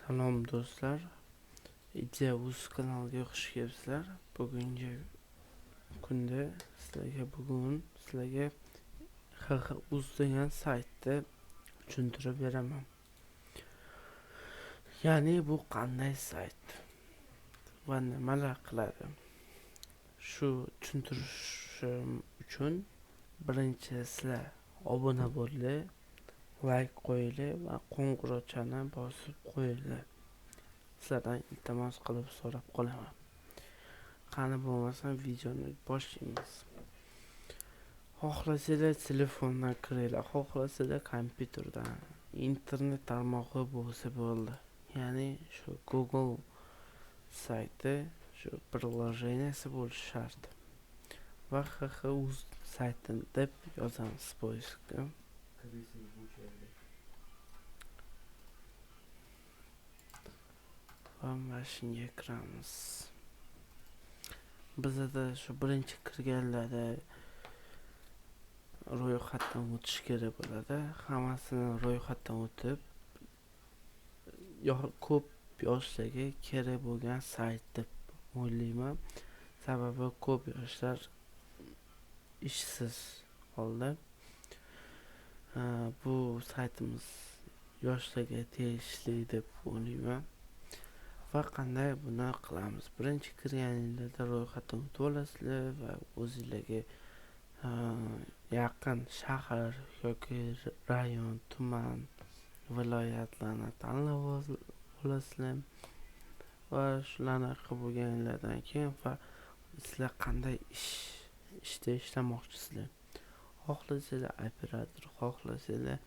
Salom do'stlar, Ideya.uz kanaliga xush kelibsizlar. Bugungi kunda sizlarga HHUZ degan saytni tushuntirib beraman. Ya'ni bu qanday sayt va nimalar qiladi? Shu tushuntirishim uchun birinchi sizlar obuna bo'linglar, like qo'yinglar va qo'ng'iroqchani bosib qo'yinglar. Sizlardan iltimos qilib so'rab qolaman. Qani bo'lmasa videoni boshlaymiz. Xohlasanglar telefondan kiringlar, xohlasanglar kompyuterdan, internet tarmog'i bo'lsa bo'ldi. Ya'ni shu Google sayti, shu приложениесі bo'lishi shart. Va HHUZ saytini deb yozamiz poyezga. Va mashinaga kiramiz. Bizda shu birinchi kirganlarda ro'yxatdan o'tish kerak bo'ladi. Hammasini ro'yxatdan o'tib, ko'p yoshlarga kerak bo'lgan sayt deb o'ylayman. Sababi ko'p yoshlar ishsiz holda. Bu saytimiz yoshlarga tegishli deb o'ylayman. Va qanday buni qilamiz? Birinchi kirganingizda ro'yxatdan o'tib olasizlar va o'zingizga yaqin shahar yoki rayon, tuman, viloyatlarni tanlab olasizlar. Va shularni qilib bo'lganlardan keyin sizlar qanday ishda ishlamoqchisizlar? Xohlasanglar operator, xohlasanglar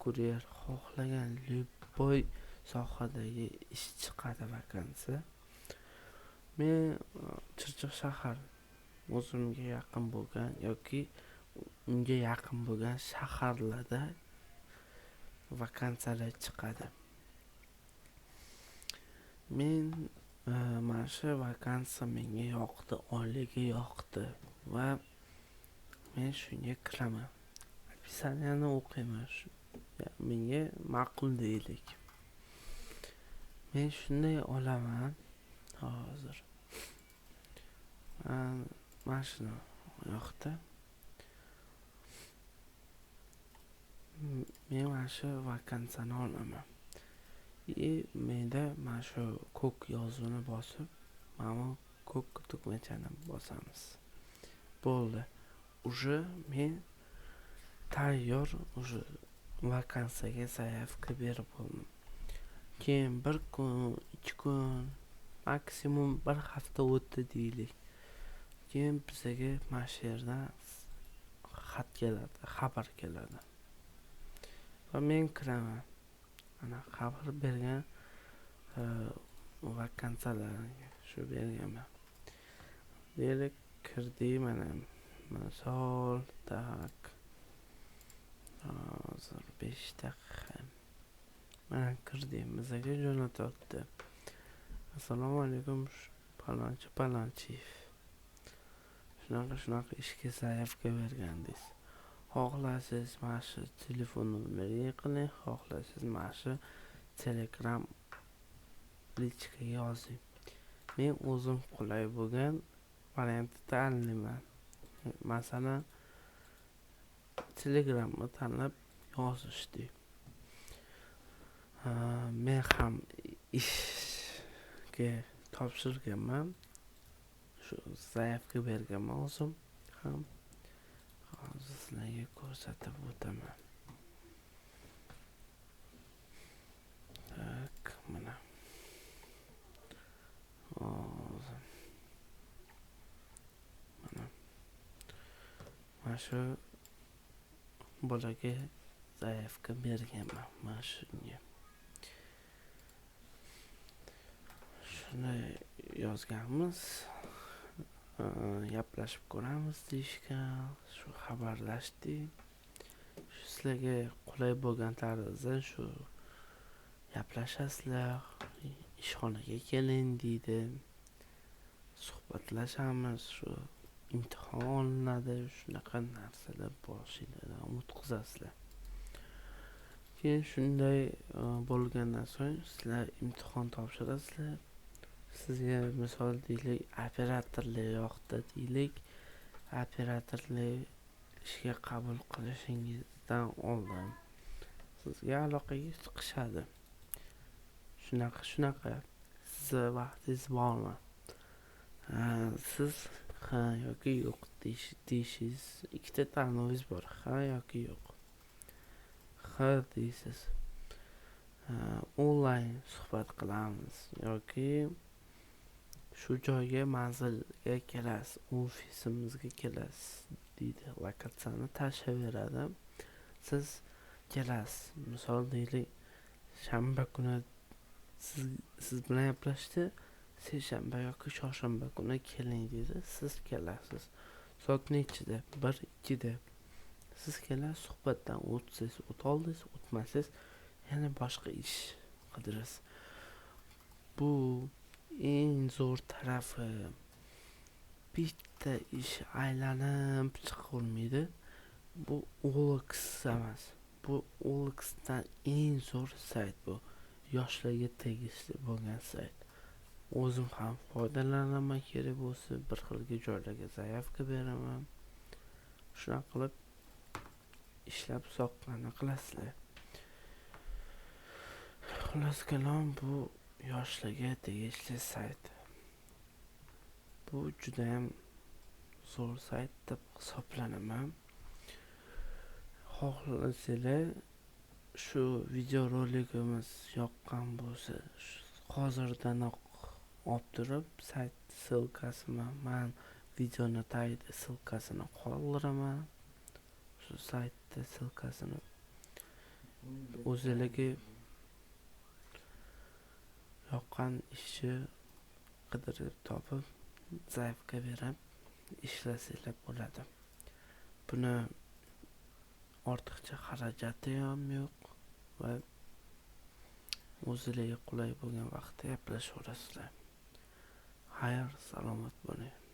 kuryer, xohlagan любой sohadagi ish chiqadi vakansiya. Men Chirchiq shahar o'zimga yaqin bo'lgan yoki unga yaqin bo'lgan shaharlarda vakansiyalar chiqadi. Men mana shu vakansiya menga yoqdi, oyligi yoqdi va men shunga kiraman. Opisaniyani o'qiyman. Menga ma'qul deylik. Men shunday olaman hozir. Mana shuni yoqdi. Men mana shu vakansiyani olaman. Menda mana shu ko'k yozuvni bosib, mana ko'k tugmachani bosamiz. Bo'ldi. Уже men tayyor vakansiyaga zaявка berib bo'ldim. Keyin 1 kun, 2 kun, maksimum 1 hafta o'tdi deylik. Keyin bizga mana shu yerdan xat keladi, xabar keladi. Va men kiraman. Ana xabar bergan vakansiyalarga shu berganman. Deylik kirdik mana. Misol tak. Hozir 5 daqiqa. Mana kirdim, bizga jo'natyapti. Assalomu alaykum, palonchiyev. Shunaqa ishga zaявка bergandingiz. Xohlasangiz mana shu telefon nomeriga qiling, xohlasangiz mana shu Telegram lichkaga yozing. Men o'zim qulay bo'lgan variantni tanlayman. Masalan, Telegramni tanlab yozishdi. Men ham ishga topshirganman. Shu zaявка berganman o'zim ham. Hozir sizlarga ko'rsatib o'taman. Tak, mana. Hozir. Mana shu bolaga zaявка berganman. Mana shunga. Shuni yozganmiz. Gaplashib ko'ramiz deyishgan. Shu xabarlashdik. Sizlarga qulay bo'lgan tarzda shu gaplashasizlar. Ishxonaga keling deydi. Suhbatlashamiz, shu imtihon olinadi, shunaqa narsalar boshingizdan o'tkazasizlar. keyin shunday bo'lgandan so'ng sizlar imtihon topshirasizlar. Sizga misol deylik operatorlik yoqdi deylik. Operatorlik ishga qabul qilishingizdan oldin sizga aloqaga chiqishadi. Shunaqa. Sizni vaqtingiz bormi? Siz ha yoki yo'q deyishingiz ikkita tanlovingiz bor. Ha yoki yo'q. Ha deysiz. Onlayn suhbat qilamiz yoki shu joyga manzilga kelasiz, ofisimizga kelasiz deydi. Lokatsiyani tashlayveradi. Siz kelasiz. Misol deylik, shanba kuni siz bilan gaplashdi. Seshanba yoki chorshanba kuni keling deydi. Siz kelasiz. Soat nechida? 1-2 da. Siz kelasiz, suhbatdan o'tsangiz o'toldiz, o'tmasangiz yana boshqa ish qidirasiz. Bu eng zo'r tarafi. Bitta ish aylanib chiqolmaydi. Bu OLX emas. Bu OLXdan eng zo'r sayt bu. Yoshlarga tegishli bo'lgan sayt. O'zim ham foydalanaman, kerak bo'lsa bir xilga joylarga zaявка beraman. Shunaqa qilib ishlab soqqani qilasizlar. Xullas kalom, bu yoshlarga tegishli sayt. Bu juda ham zo'r sayt deb hisoblanaman. Xohlasanglar shu videorolikimiz yoqqan bo'lsa, hozirdanoq olib turib sayt ssilkasini, men videoni tagida ssilkasini qoldiraman. Shu saytda ssilkasini o'zingizga yoqqan ishchi qidirib topib, zaявка berib ishlasanglar bo'ladi. Buni ortiqcha xarajati ham yo'q va o'zingizga qulay bo'lgan vaqtda gaplashaverasizlar. Xayr, salomat bo'ling.